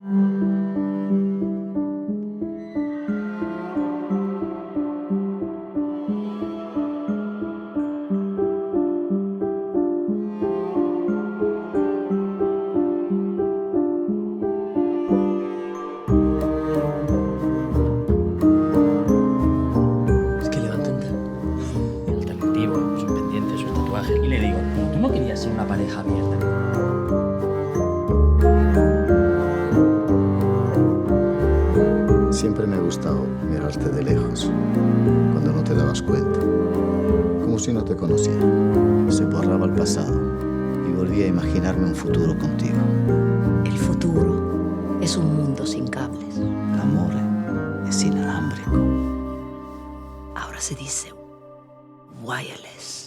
Es que levanto el alternativo, sus pendientes, sus tatuajes. Y le digo, ¿pero tú no querías ser una pareja abierta? Siempre me ha gustado mirarte de lejos, cuando no te dabas cuenta, como si no te conociera. Se borraba el pasado y volvía a imaginarme un futuro contigo. El futuro es un mundo sin cables. El amor es inalámbrico. Ahora se dice wireless.